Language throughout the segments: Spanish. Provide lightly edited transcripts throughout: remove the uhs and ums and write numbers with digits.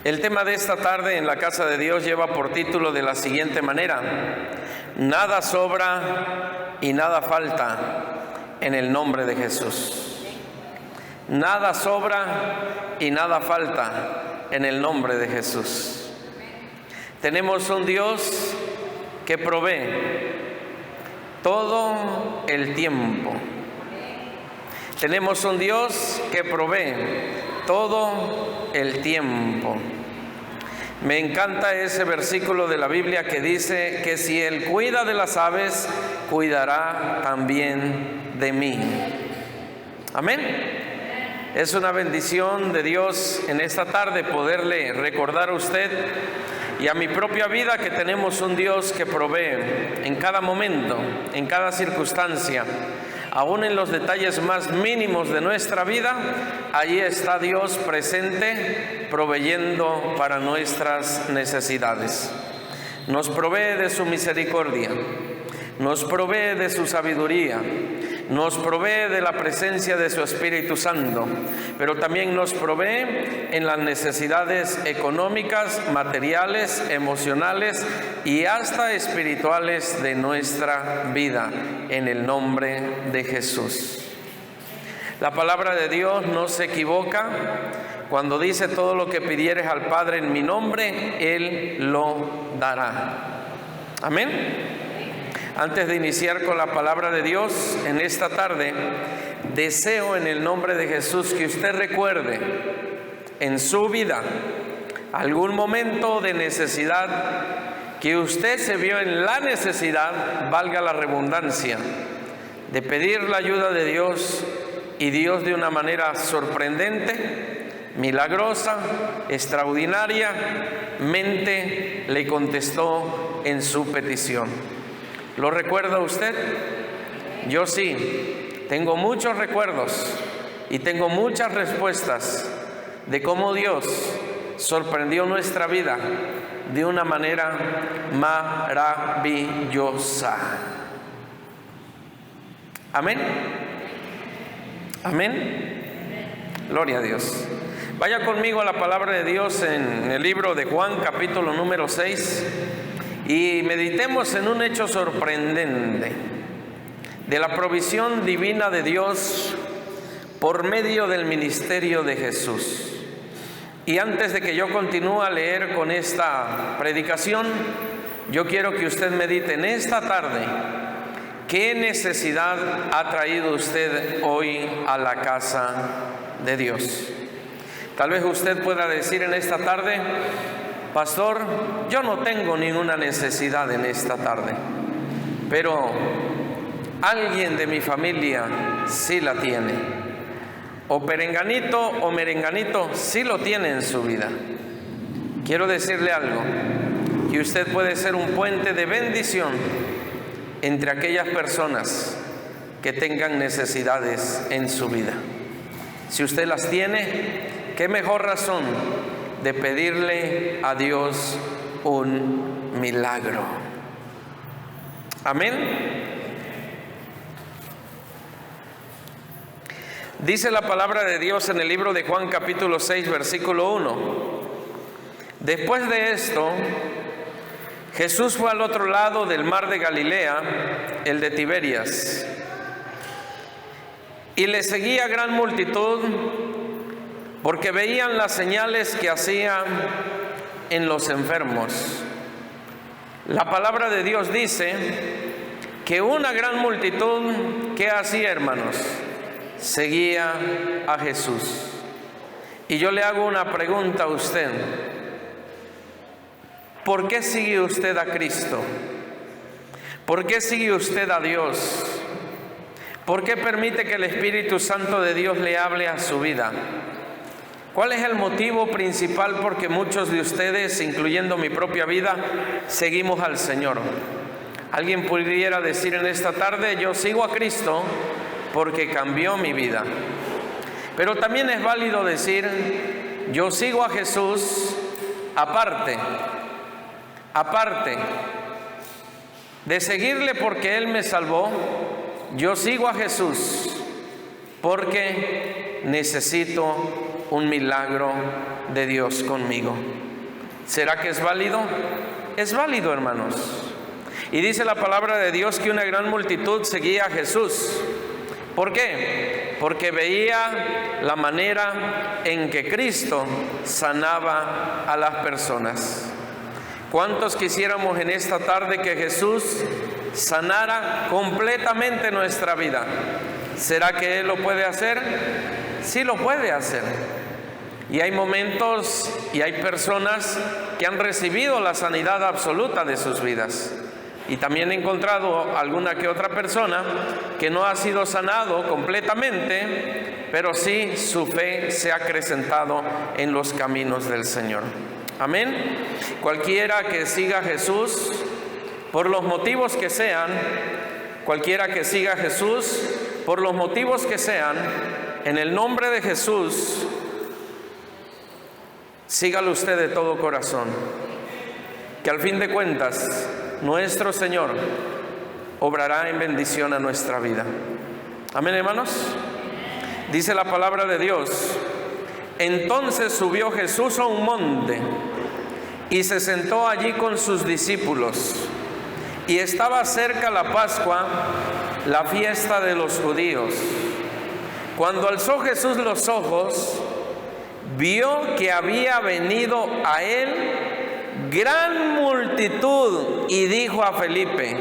El tema de esta tarde en la casa de Dios lleva por título de la siguiente manera: nada sobra y nada falta en el nombre de Jesús. Nada sobra y nada falta en el nombre de Jesús. Tenemos un Dios que provee todo el tiempo. Tenemos un Dios que provee todo el tiempo. Me encanta ese versículo de la Biblia que dice que si Él cuida de las aves, cuidará también de mí. Amén. Es una bendición de Dios en esta tarde poderle recordar a usted y a mi propia vida que tenemos un Dios que provee en cada momento, en cada circunstancia. Aún en los detalles más mínimos de nuestra vida, allí está Dios presente, proveyendo para nuestras necesidades. Nos provee de su misericordia, nos provee de su sabiduría, nos provee de la presencia de su Espíritu Santo, pero también nos provee en las necesidades económicas, materiales, emocionales y hasta espirituales de nuestra vida, en el nombre de Jesús. La palabra de Dios no se equivoca cuando dice: todo lo que pidieres al Padre en mi nombre, Él lo dará. Amén. Antes de iniciar con la palabra de Dios en esta tarde, deseo en el nombre de Jesús que usted recuerde en su vida algún momento de necesidad, que usted se vio en la necesidad, valga la redundancia, de pedir la ayuda de Dios, y Dios de una manera sorprendente, milagrosa, extraordinariamente le contestó en su petición. ¿Lo recuerda usted? Yo sí. Tengo muchos recuerdos y tengo muchas respuestas de cómo Dios sorprendió nuestra vida de una manera maravillosa. Amén. Amén. Gloria a Dios. Vaya conmigo a la palabra de Dios en el libro de Juan, capítulo número 6. Y meditemos en un hecho sorprendente de la provisión divina de Dios por medio del ministerio de Jesús. Y antes de que yo continúe a leer con esta predicación, yo quiero que usted medite en esta tarde qué necesidad ha traído usted hoy a la casa de Dios. Tal vez usted pueda decir en esta tarde: pastor, yo no tengo ninguna necesidad en esta tarde, pero alguien de mi familia sí la tiene. O perenganito o merenganito sí lo tiene en su vida. Quiero decirle algo, que usted puede ser un puente de bendición entre aquellas personas que tengan necesidades en su vida. Si usted las tiene, qué mejor razón de pedirle a Dios un milagro. Amén. Dice la palabra de Dios en el libro de Juan capítulo 6 versículo 1. Después de esto, Jesús fue al otro lado del mar de Galilea, el de Tiberias, y le seguía gran multitud, porque veían las señales que hacía en los enfermos. La palabra de Dios dice que una gran multitud, ¿qué hacía, hermanos? Seguía a Jesús. Y yo le hago una pregunta a usted: ¿por qué sigue usted a Cristo? ¿Por qué sigue usted a Dios? ¿Por qué permite que el Espíritu Santo de Dios le hable a su vida? ¿Cuál es el motivo principal por que muchos de ustedes, incluyendo mi propia vida, seguimos al Señor? Alguien pudiera decir en esta tarde: yo sigo a Cristo porque cambió mi vida. Pero también es válido decir: yo sigo a Jesús aparte de seguirle porque Él me salvó. Yo sigo a Jesús porque necesito un milagro de Dios conmigo. ¿Será que es válido? Es válido, hermanos. Y dice la palabra de Dios que una gran multitud seguía a Jesús. ¿Por qué? Porque veía la manera en que Cristo sanaba a las personas. ¿Cuántos quisiéramos en esta tarde que Jesús sanara completamente nuestra vida? ¿Será que Él lo puede hacer? Sí lo puede hacer. Y hay momentos y hay personas que han recibido la sanidad absoluta de sus vidas. Y también he encontrado alguna que otra persona que no ha sido sanado completamente, pero sí su fe se ha acrecentado en los caminos del Señor. Amén. Cualquiera que siga a Jesús, por los motivos que sean, cualquiera que siga a Jesús, por los motivos que sean, en el nombre de Jesús, sígalo usted de todo corazón, que al fin de cuentas nuestro Señor obrará en bendición a nuestra vida. Amén, hermanos. Dice la palabra de Dios: entonces subió Jesús a un monte y se sentó allí con sus discípulos. Y estaba cerca la Pascua, la fiesta de los judíos. Cuando alzó Jesús los ojos, vio que había venido a él gran multitud y dijo a Felipe: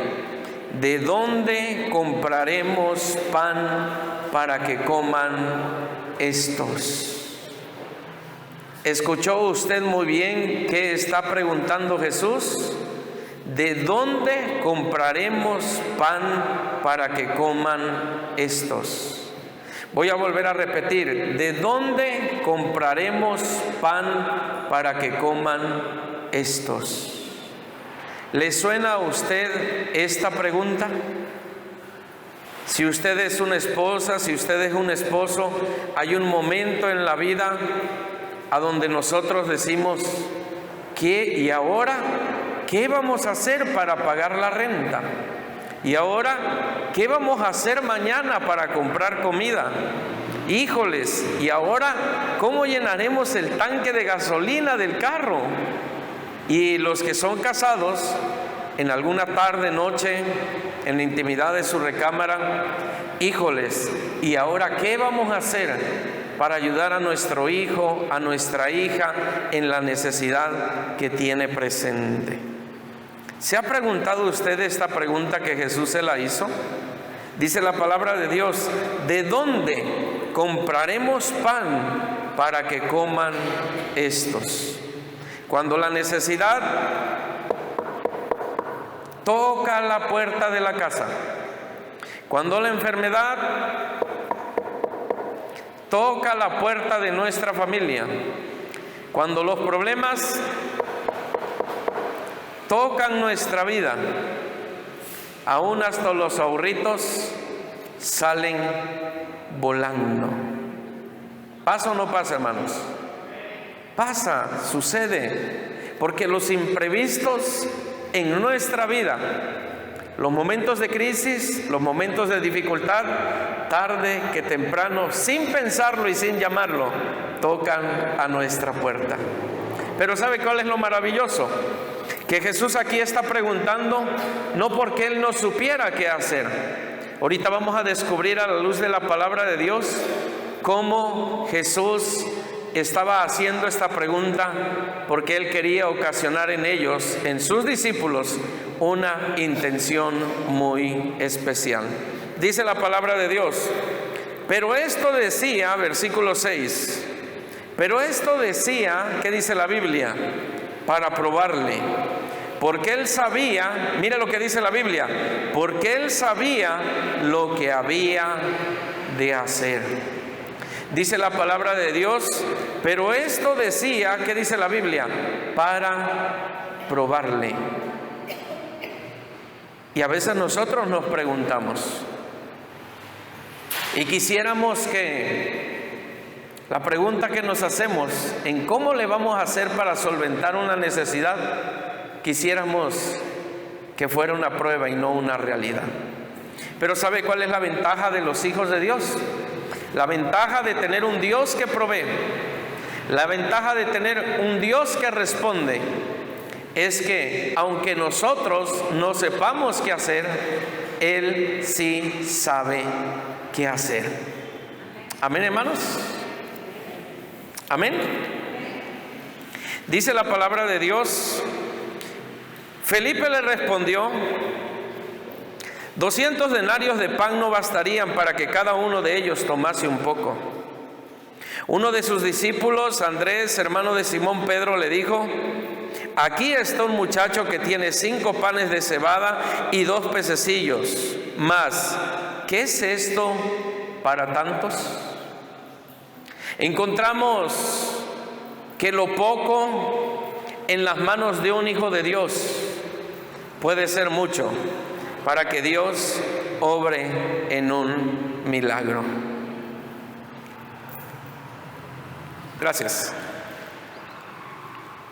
¿de dónde compraremos pan para que coman estos? ¿Escuchó usted muy bien qué está preguntando Jesús? ¿De dónde compraremos pan para que coman estos? Voy a volver a repetir: ¿de dónde compraremos pan para que coman estos? ¿Le suena a usted esta pregunta? Si usted es una esposa, si usted es un esposo, hay un momento en la vida a donde nosotros decimos: ¿qué? ¿Y ahora? ¿Qué vamos a hacer para pagar la renta? ¿Y ahora qué vamos a hacer mañana para comprar comida? Híjoles, ¿y ahora cómo llenaremos el tanque de gasolina del carro? Y los que son casados, en alguna tarde, noche, en la intimidad de su recámara, híjoles, ¿y ahora qué vamos a hacer para ayudar a nuestro hijo, a nuestra hija en la necesidad que tiene presente? ¿Se ha preguntado usted esta pregunta que Jesús se la hizo? Dice la palabra de Dios: ¿de dónde compraremos pan para que coman estos? Cuando la necesidad toca la puerta de la casa, cuando la enfermedad toca la puerta de nuestra familia, cuando los problemas tocan nuestra vida, aún hasta los ahorritos salen volando. ¿Pasa o no pasa, hermanos? Pasa, sucede, porque los imprevistos en nuestra vida, los momentos de crisis, los momentos de dificultad, tarde que temprano, sin pensarlo y sin llamarlo, tocan a nuestra puerta. Pero ¿sabe cuál es lo maravilloso? Que Jesús aquí está preguntando no porque Él no supiera qué hacer. Ahorita vamos a descubrir a la luz de la palabra de Dios cómo Jesús estaba haciendo esta pregunta porque Él quería ocasionar en ellos, en sus discípulos, una intención muy especial. Dice la palabra de Dios: pero esto decía, versículo 6, pero esto decía, ¿qué dice la Biblia? Para probarle, porque Él sabía, mire lo que dice la Biblia, porque Él sabía lo que había de hacer. Dice la palabra de Dios, pero esto decía, ¿qué dice la Biblia? Para probarle. Y a veces nosotros nos preguntamos, y quisiéramos que la pregunta que nos hacemos en cómo le vamos a hacer para solventar una necesidad, quisiéramos que fuera una prueba y no una realidad. Pero ¿sabe cuál es la ventaja de los hijos de Dios? La ventaja de tener un Dios que provee La ventaja de tener un Dios que responde es que aunque nosotros no sepamos qué hacer, Él sí sabe qué hacer. Amén, hermanos. Amén. Dice la palabra de Dios: Felipe le respondió: 200 denarios de pan no bastarían para que cada uno de ellos tomase un poco. Uno de sus discípulos, Andrés, hermano de Simón Pedro, le dijo: aquí está un muchacho que tiene 5 panes de cebada y 2 pececillos. Mas, ¿qué es esto para tantos? Encontramos que lo poco en las manos de un hijo de Dios puede ser mucho para que Dios obre en un milagro. Gracias.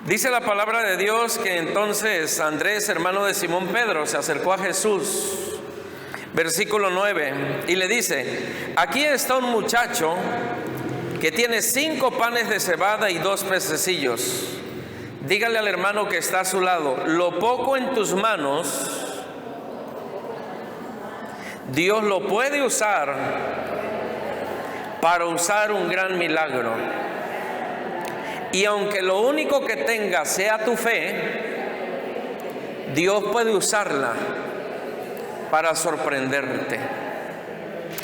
Dice la palabra de Dios que entonces Andrés, hermano de Simón Pedro, se acercó a Jesús, versículo 9, y le dice: aquí está un muchacho que tiene 5 panes de cebada y 2 pececillos. Dígale al hermano que está a su lado: lo poco en tus manos, Dios lo puede usar para usar un gran milagro. Y aunque lo único que tengas sea tu fe, Dios puede usarla para sorprenderte.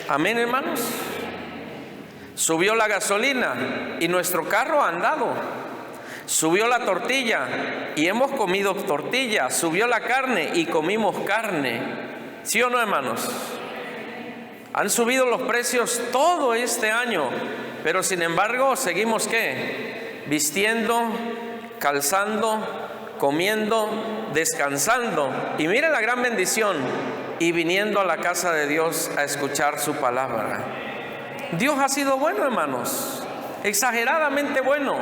Amén, hermanos. Subió la gasolina y nuestro carro ha andado. Subió la tortilla y hemos comido tortilla. Subió la carne y comimos carne. ¿Sí o no, hermanos? Han subido los precios todo este año, pero sin embargo seguimos ¿qué? Vistiendo, calzando, comiendo, descansando. Y mire la gran bendición, y viniendo a la casa de Dios a escuchar su palabra. Dios ha sido bueno, hermanos, exageradamente bueno.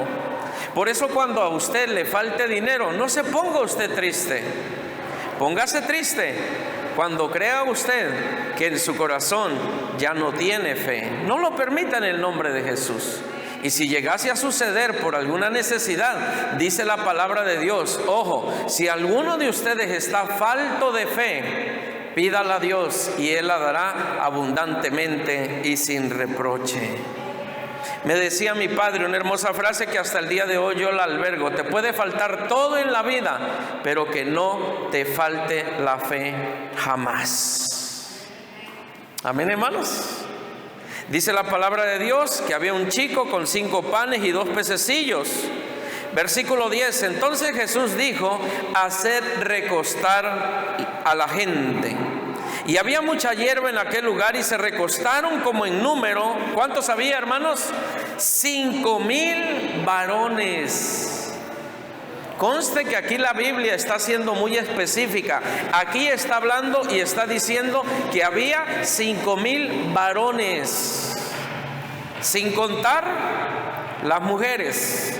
Por eso cuando a usted le falte dinero, no se ponga usted triste. Póngase triste cuando crea usted que en su corazón ya no tiene fe. No lo permita en el nombre de Jesús. Y si llegase a suceder por alguna necesidad, dice la palabra de Dios: ojo, si alguno de ustedes está falto de fe, pídala a Dios y Él la dará abundantemente y sin reproche. Me decía mi padre una hermosa frase que hasta el día de hoy yo la albergo: te puede faltar todo en la vida, pero que no te falte la fe jamás. Amén, hermanos. Dice la palabra de Dios que había un chico con 5 panes y 2 pececillos. Versículo 10, entonces Jesús dijo: haced recostar a la gente. Y había mucha hierba en aquel lugar y se recostaron como en número. ¿Cuántos había, hermanos? 5,000 varones. Conste que aquí la Biblia está siendo muy específica. Aquí está hablando y está diciendo que había 5,000 varones, sin contar las mujeres,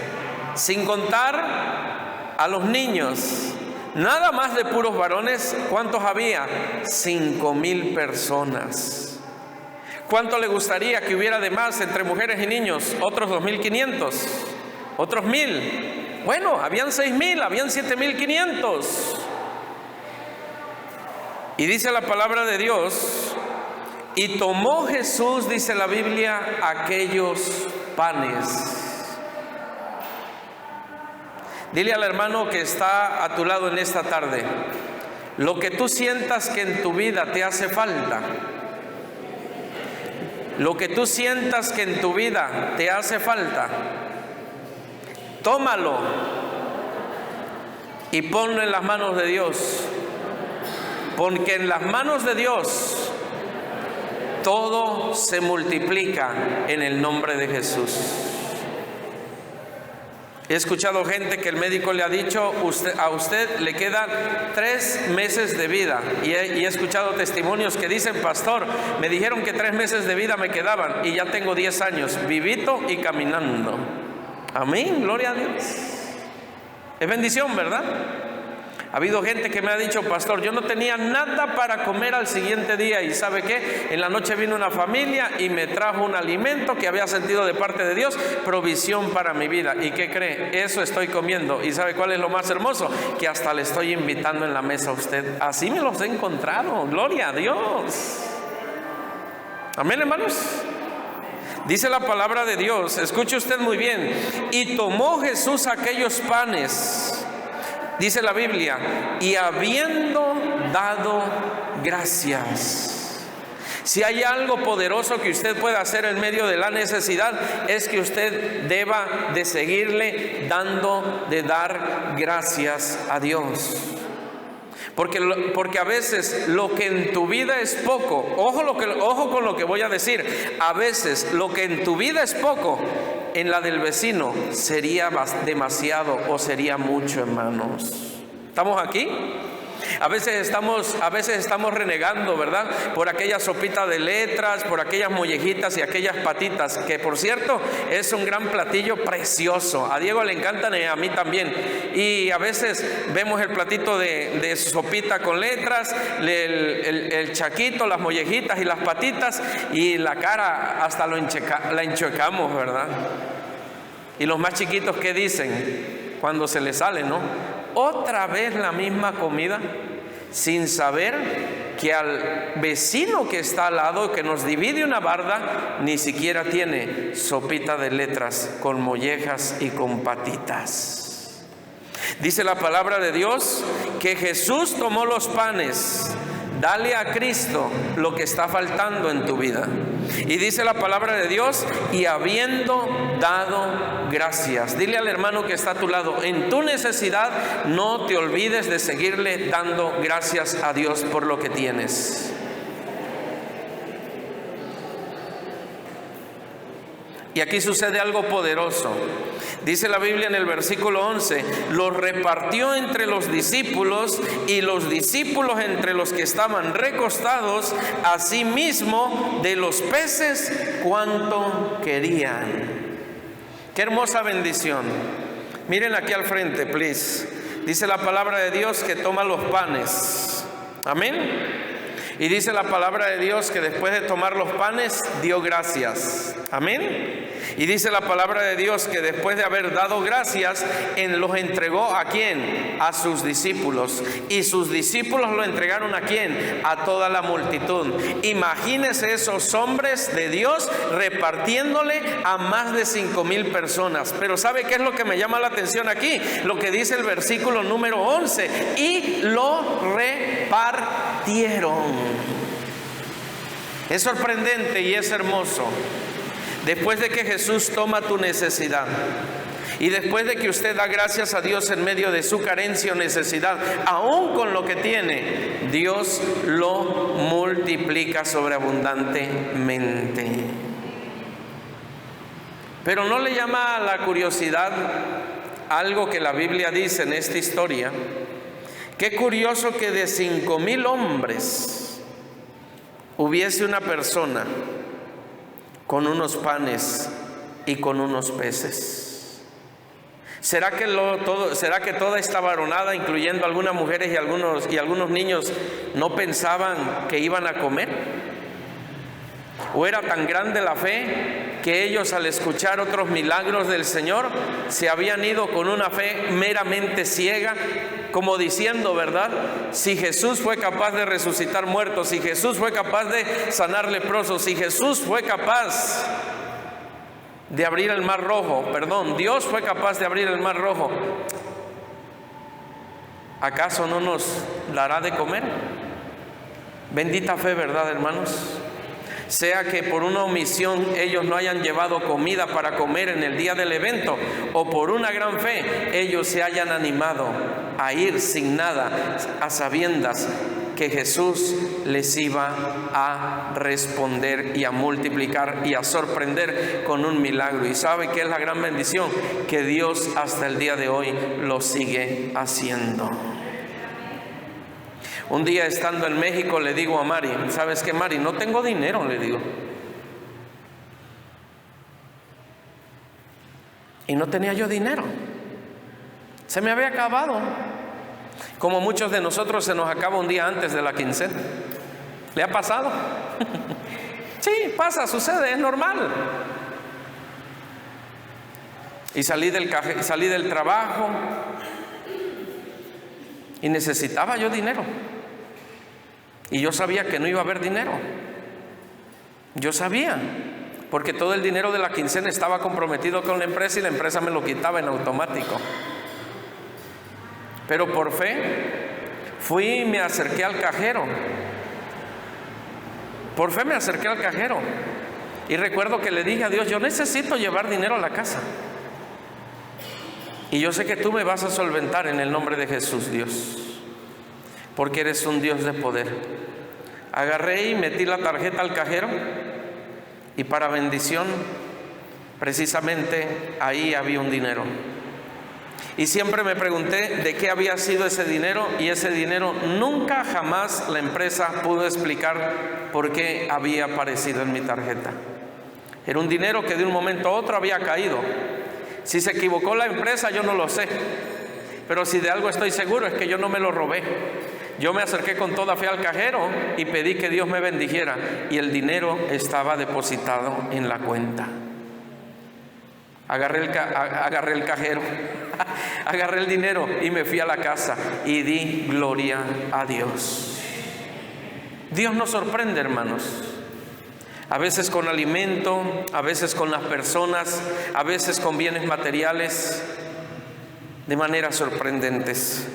sin contar a los niños. Nada más de puros varones. ¿Cuántos había? 5,000 personas. ¿Cuánto le gustaría que hubiera de más entre mujeres y niños? Otros 2,500, otros 1,000. Bueno, habían 6,000, habían 7,500. Y dice la palabra de Dios: y tomó Jesús, dice la Biblia, aquellos panes. Dile al hermano que está a tu lado en esta tarde: lo que tú sientas que en tu vida te hace falta, lo que tú sientas que en tu vida te hace falta, tómalo y ponlo en las manos de Dios, porque en las manos de Dios todo se multiplica en el nombre de Jesús. He escuchado gente que el médico le ha dicho: a usted le quedan 3 meses de vida. Y he escuchado testimonios que dicen: pastor, me dijeron que 3 meses de vida me quedaban y ya tengo 10 años, vivito y caminando. Amén, gloria a Dios. Es bendición, ¿verdad? Ha habido gente que me ha dicho: pastor, yo no tenía nada para comer al siguiente día, y ¿sabe qué? En la noche vino una familia y me trajo un alimento que había sentido de parte de Dios, provisión para mi vida. ¿Y qué cree? Eso estoy comiendo. ¿Y sabe cuál es lo más hermoso? Que hasta le estoy invitando en la mesa a usted. Así me los he encontrado. Gloria a Dios. Amén, hermanos. Dice la palabra de Dios, escuche usted muy bien: y tomó Jesús aquellos panes, dice la Biblia, y habiendo dado gracias. Si hay algo poderoso que usted pueda hacer en medio de la necesidad, es que usted deba de seguirle dando, de dar gracias a Dios. Porque a veces lo que en tu vida es poco, ojo con lo que voy a decir, a veces lo que en tu vida es poco, en la del vecino sería demasiado o sería mucho, hermanos. ¿Estamos aquí? A veces estamos renegando, ¿verdad? Por aquella sopita de letras, por aquellas mollejitas y aquellas patitas, que por cierto es un gran platillo precioso. A Diego le encantan y a mí también. Y a veces vemos el platito de sopita con letras, el chaquito, las mollejitas y las patitas, y la cara hasta la enchuecamos, ¿verdad? Y los más chiquitos, ¿qué dicen cuando se les sale, no? Otra vez la misma comida, sin saber que al vecino que está al lado, que nos divide una barda, ni siquiera tiene sopita de letras con mollejas y con patitas. Dice la palabra de Dios que Jesús tomó los panes. Dale a Cristo lo que está faltando en tu vida. Y dice la palabra de Dios: y habiendo dado gracias. Dile al hermano que está a tu lado: en tu necesidad no te olvides de seguirle dando gracias a Dios por lo que tienes. Y aquí sucede algo poderoso. Dice la Biblia en el versículo 11: los repartió entre los discípulos, y los discípulos entre los que estaban recostados, asimismo de los peces cuanto querían. Qué hermosa bendición. Miren aquí al frente, please. Dice la palabra de Dios que toma los panes. Amén. Y dice la palabra de Dios que después de tomar los panes dio gracias. Amén. Y dice la palabra de Dios que después de haber dado gracias, los entregó ¿a quién? A sus discípulos. Y sus discípulos lo entregaron ¿a quién? A toda la multitud. Imagínense esos hombres de Dios repartiéndole a más de 5,000 personas. Pero ¿sabe qué es lo que me llama la atención aquí? Lo que dice el versículo número 11: y lo repartieron. Es sorprendente y es hermoso. Después de que Jesús toma tu necesidad, y después de que usted da gracias a Dios en medio de su carencia o necesidad, aún con lo que tiene, Dios lo multiplica sobreabundantemente. Pero ¿no le llama a la curiosidad algo que la Biblia dice en esta historia? Qué curioso que de 5,000 hombres hubiese una persona con unos panes y con unos peces. ¿Será que toda esta varonada, incluyendo algunas mujeres y algunos niños, no pensaban que iban a comer? ¿O era tan grande la fe que ellos, al escuchar otros milagros del Señor, se habían ido con una fe meramente ciega, como diciendo, ¿verdad? Si Jesús fue capaz de resucitar muertos, si Jesús fue capaz de sanar leprosos, si Jesús fue capaz de abrir el mar rojo, Dios fue capaz de abrir el mar rojo, ¿acaso no nos dará de comer? Bendita fe, ¿verdad, hermanos? Sea que por una omisión ellos no hayan llevado comida para comer en el día del evento, o por una gran fe ellos se hayan animado a ir sin nada, a sabiendas que Jesús les iba a responder y a multiplicar y a sorprender con un milagro. Y sabe que es la gran bendición, que Dios hasta el día de hoy lo sigue haciendo. Un día, estando en México, le digo a Mari: ¿sabes qué, Mari? No tengo dinero, le digo. Y no tenía yo dinero. Se me había acabado. Como muchos de nosotros se nos acaba un día antes de la quincena. ¿Le ha pasado? Sí, pasa, sucede, es normal. Y salí del trabajo y necesitaba yo dinero. Y yo sabía que no iba a haber dinero. Yo sabía, porque todo el dinero de la quincena estaba comprometido con la empresa y la empresa me lo quitaba en automático. Pero por fe fui y me acerqué al cajero. Por fe me acerqué al cajero. Y recuerdo que le dije a Dios: yo necesito llevar dinero a la casa. Y yo sé que tú me vas a solventar en el nombre de Jesús, Dios, porque eres un Dios de poder. Agarré y metí la tarjeta al cajero, y para bendición, precisamente ahí había un dinero. Y siempre me pregunté de qué había sido ese dinero, y ese dinero nunca jamás la empresa pudo explicar por qué había aparecido en mi tarjeta. Era un dinero que de un momento a otro había caído. Si se equivocó la empresa, yo no lo sé, pero si de algo estoy seguro es que yo no me lo robé. Yo me acerqué con toda fe al cajero y pedí que Dios me bendijera, y el dinero estaba depositado en la cuenta. Agarré el cajero, agarré el dinero y me fui a la casa y di gloria a Dios. Dios nos sorprende, hermanos. A veces con alimento, a veces con las personas, a veces con bienes materiales, de maneras sorprendentes.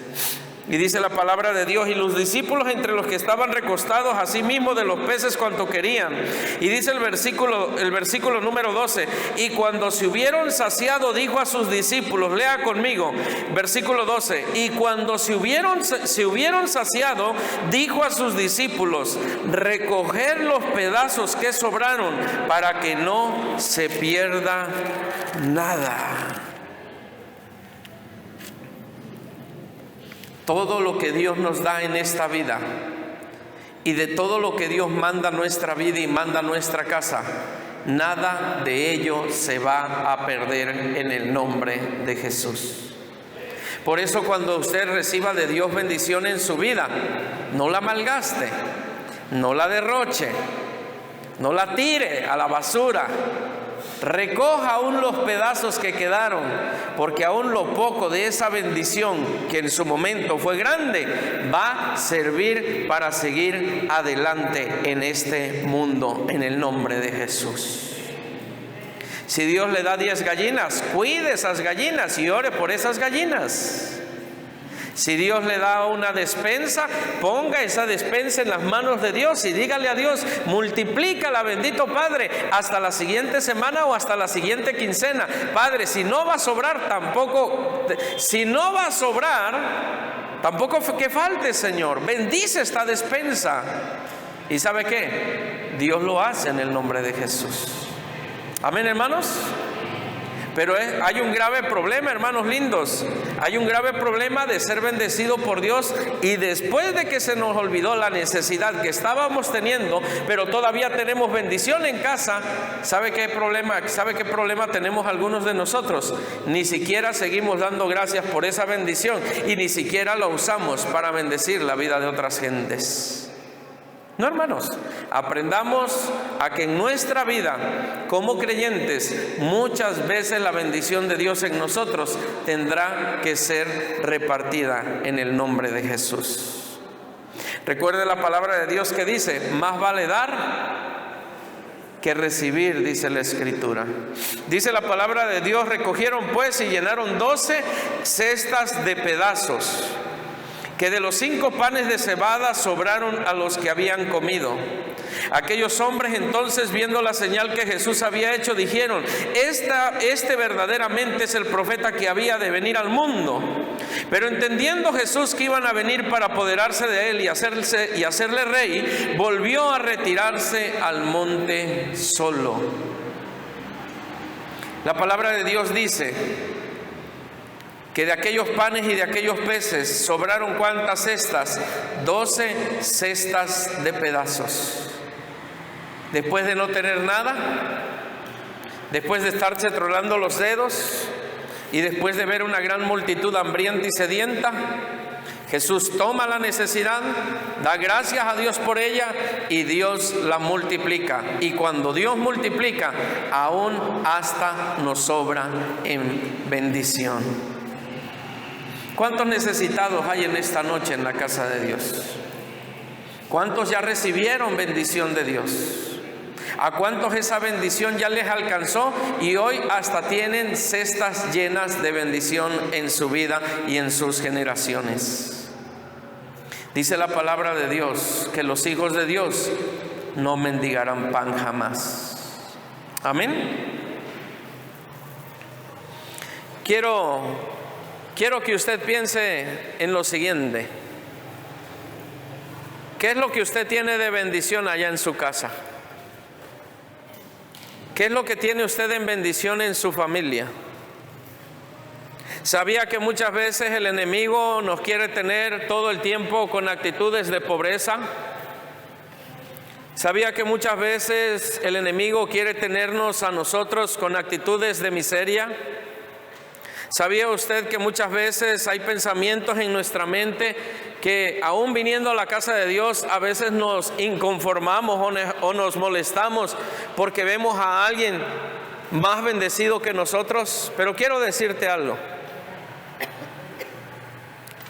Y dice la palabra de Dios: y los discípulos, entre los que estaban recostados, asimismo de los peces cuanto querían. Y dice el versículo número 12: y cuando se hubieron saciado, dijo a sus discípulos, lea conmigo, versículo 12: y cuando se hubieron saciado, dijo a sus discípulos, recoger los pedazos que sobraron, para que no se pierda nada. Todo lo que Dios nos da en esta vida, y de todo lo que Dios manda a nuestra vida y manda a nuestra casa, nada de ello se va a perder en el nombre de Jesús. Por eso, cuando usted reciba de Dios bendición en su vida, no la malgaste, no la derroche, no la tire a la basura. Recoja aún los pedazos que quedaron, porque aún lo poco de esa bendición, que en su momento fue grande, va a servir para seguir adelante en este mundo, en el nombre de Jesús. Si Dios le da 10 gallinas, cuide esas gallinas y ore por esas gallinas. Si Dios le da una despensa, ponga esa despensa en las manos de Dios y dígale a Dios: multiplícala, bendito Padre, hasta la siguiente semana o hasta la siguiente quincena. Padre, si no va a sobrar, tampoco que falte, Señor. Bendice esta despensa. ¿Y sabe qué? Dios lo hace en el nombre de Jesús. Amén, hermanos. Pero hay un grave problema, hermanos lindos. Hay un grave problema de ser bendecido por Dios, y después de que se nos olvidó la necesidad que estábamos teniendo, pero todavía tenemos bendición en casa. ¿Sabe qué problema tenemos algunos de nosotros? Ni siquiera seguimos dando gracias por esa bendición, y ni siquiera la usamos para bendecir la vida de otras gentes. No, hermanos, aprendamos a que en nuestra vida como creyentes, muchas veces la bendición de Dios en nosotros tendrá que ser repartida en el nombre de Jesús. Recuerde la palabra de Dios que dice: más vale dar que recibir, dice la Escritura. Dice la palabra de Dios: recogieron pues y llenaron 12 cestas de pedazos, que de los 5 panes de cebada sobraron a los que habían comido. Aquellos hombres entonces, viendo la señal que Jesús había hecho, dijeron: este verdaderamente es el profeta que había de venir al mundo. Pero entendiendo Jesús que iban a venir para apoderarse de él y hacerle rey, volvió a retirarse al monte solo. La palabra de Dios dice que de aquellos panes y de aquellos peces sobraron, ¿cuántas cestas? 12 cestas de pedazos. Después de no tener nada, después de estarse trolando los dedos, y después de ver una gran multitud hambrienta y sedienta, Jesús toma la necesidad, da gracias a Dios por ella y Dios la multiplica. Y cuando Dios multiplica, aún hasta nos sobra en bendición. ¿Cuántos necesitados hay en esta noche en la casa de Dios? ¿Cuántos ya recibieron bendición de Dios? ¿A cuántos esa bendición ya les alcanzó y hoy hasta tienen cestas llenas de bendición en su vida y en sus generaciones? Dice la palabra de Dios que los hijos de Dios no mendigarán pan jamás. Amén. Quiero que usted piense en lo siguiente. ¿Qué es lo que usted tiene de bendición allá en su casa? ¿Qué es lo que tiene usted en bendición en su familia? ¿Sabía que muchas veces el enemigo nos quiere tener todo el tiempo con actitudes de pobreza? ¿Sabía que muchas veces el enemigo quiere tenernos a nosotros con actitudes de miseria? ¿Sabía usted que muchas veces hay pensamientos en nuestra mente que aún viniendo a la casa de Dios a veces nos inconformamos o nos molestamos porque vemos a alguien más bendecido que nosotros? Pero quiero decirte algo.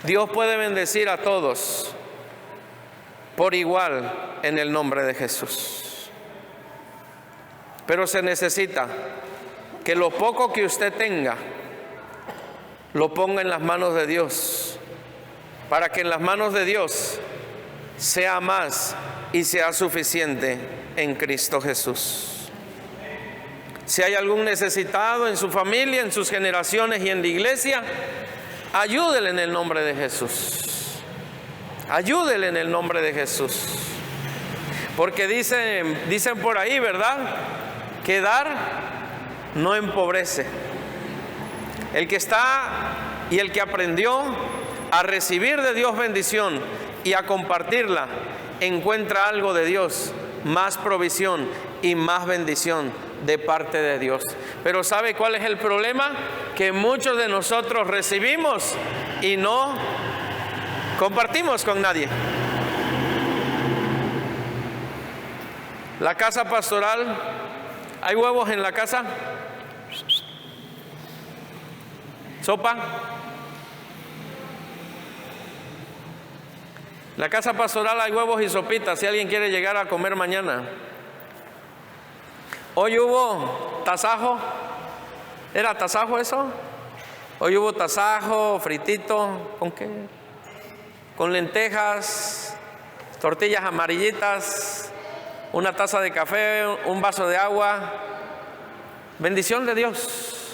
Dios puede bendecir a todos por igual en el nombre de Jesús. Pero se necesita que lo poco que usted tenga lo ponga en las manos de Dios, para que en las manos de Dios sea más y sea suficiente en Cristo Jesús. Si hay algún necesitado en su familia, en sus generaciones y en la iglesia, ayúdele en el nombre de Jesús. Ayúdele en el nombre de Jesús. Porque dicen por ahí, ¿verdad?, que dar no empobrece. El que está y el que aprendió a recibir de Dios bendición y a compartirla, encuentra algo de Dios, más provisión y más bendición de parte de Dios. Pero ¿sabe cuál es el problema? Que muchos de nosotros recibimos y no compartimos con nadie. La casa pastoral, ¿hay huevos en la casa? ¿Sopa? La casa pastoral hay huevos y sopitas si alguien quiere llegar a comer mañana. Hoy hubo tasajo. ¿Era tasajo eso? Hoy hubo tasajo, fritito. ¿Con qué? Con lentejas, tortillas amarillitas, una taza de café, un vaso de agua. Bendición de Dios.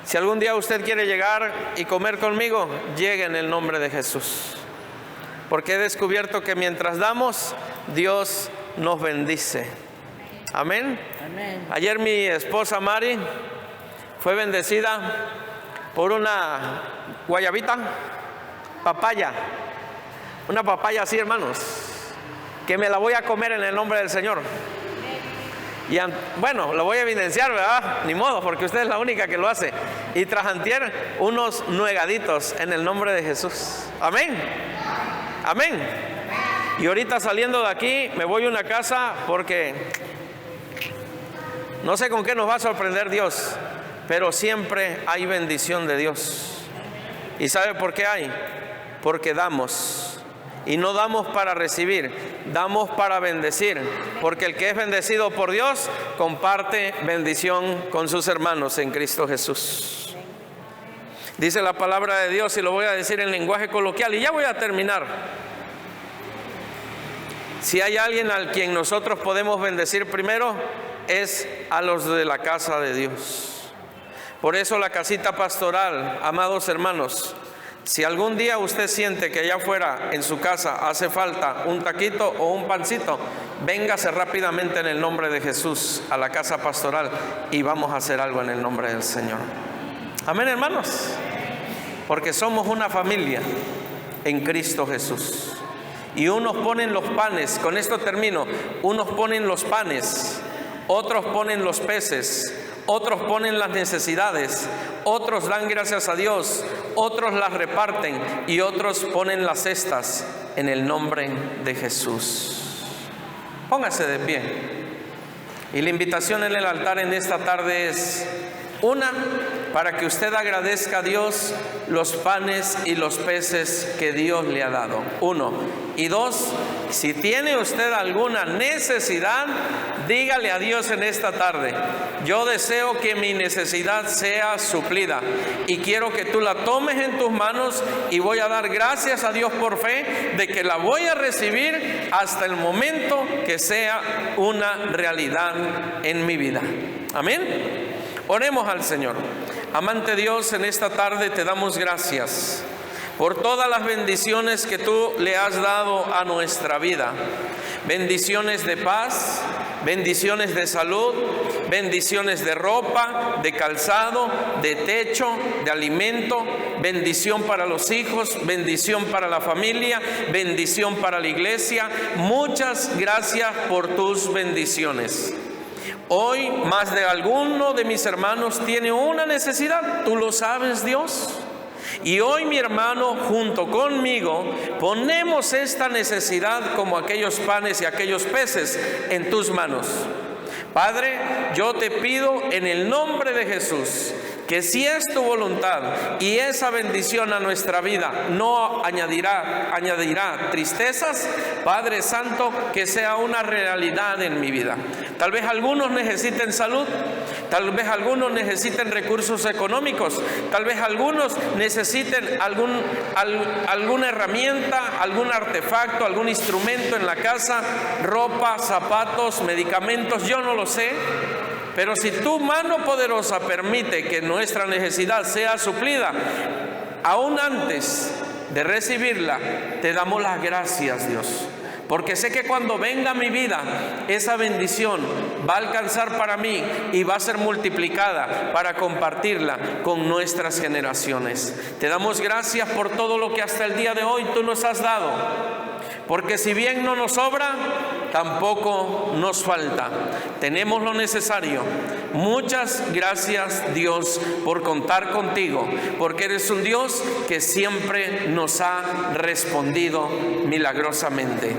Si algún día usted quiere llegar y comer conmigo, llegue en el nombre de Jesús. Porque he descubierto que mientras damos, Dios nos bendice. Amén. Amén. Ayer mi esposa Mari fue bendecida por una guayabita, papaya. Una papaya así, hermanos, que me la voy a comer en el nombre del Señor. Y bueno, lo voy a evidenciar, ¿verdad? Ni modo, porque usted es la única que lo hace. Y tras antier, unos nuegaditos en el nombre de Jesús. Amén. Amén. Y ahorita saliendo de aquí, me voy a una casa porque no sé con qué nos va a sorprender Dios, pero siempre hay bendición de Dios. ¿Y sabe por qué hay? Porque damos. Y no damos para recibir, damos para bendecir. Porque el que es bendecido por Dios, comparte bendición con sus hermanos en Cristo Jesús. Dice la palabra de Dios, y lo voy a decir en lenguaje coloquial, y ya voy a terminar. Si hay alguien al quien nosotros podemos bendecir primero, es a los de la casa de Dios. Por eso la casita pastoral, amados hermanos, si algún día usted siente que allá afuera en su casa hace falta un taquito o un pancito, véngase rápidamente en el nombre de Jesús a la casa pastoral y vamos a hacer algo en el nombre del Señor. Amén, hermanos. Porque somos una familia en Cristo Jesús. Y unos ponen los panes, con esto termino, unos ponen los panes, otros ponen los peces, otros ponen las necesidades, otros dan gracias a Dios, otros las reparten y otros ponen las cestas en el nombre de Jesús. Póngase de pie. Y la invitación en el altar en esta tarde es: una, para que usted agradezca a Dios los panes y los peces que Dios le ha dado. Uno. Y dos, si tiene usted alguna necesidad, dígale a Dios en esta tarde: yo deseo que mi necesidad sea suplida y quiero que tú la tomes en tus manos, y voy a dar gracias a Dios por fe de que la voy a recibir hasta el momento que sea una realidad en mi vida. Amén. Oremos al Señor. Amante Dios, en esta tarde te damos gracias por todas las bendiciones que tú le has dado a nuestra vida. Bendiciones de paz, bendiciones de salud, bendiciones de ropa, de calzado, de techo, de alimento, bendición para los hijos, bendición para la familia, bendición para la iglesia. Muchas gracias por tus bendiciones. Hoy más de alguno de mis hermanos tiene una necesidad, tú lo sabes, Dios. Y hoy mi hermano junto conmigo ponemos esta necesidad como aquellos panes y aquellos peces en tus manos. Padre, yo te pido en el nombre de Jesús que si es tu voluntad y esa bendición a nuestra vida no añadirá tristezas, Padre Santo, que sea una realidad en mi vida. Tal vez algunos necesiten salud, tal vez algunos necesiten recursos económicos, tal vez algunos necesiten alguna herramienta, algún artefacto, algún instrumento en la casa, ropa, zapatos, medicamentos, yo no lo sé. Pero si tu mano poderosa permite que nuestra necesidad sea suplida, aún antes de recibirla, te damos las gracias, Dios. Porque sé que cuando venga a mi vida, esa bendición va a alcanzar para mí y va a ser multiplicada para compartirla con nuestras generaciones. Te damos gracias por todo lo que hasta el día de hoy tú nos has dado. Porque si bien no nos sobra, tampoco nos falta. Tenemos lo necesario. Muchas gracias, Dios, por contar contigo, porque eres un Dios que siempre nos ha respondido milagrosamente.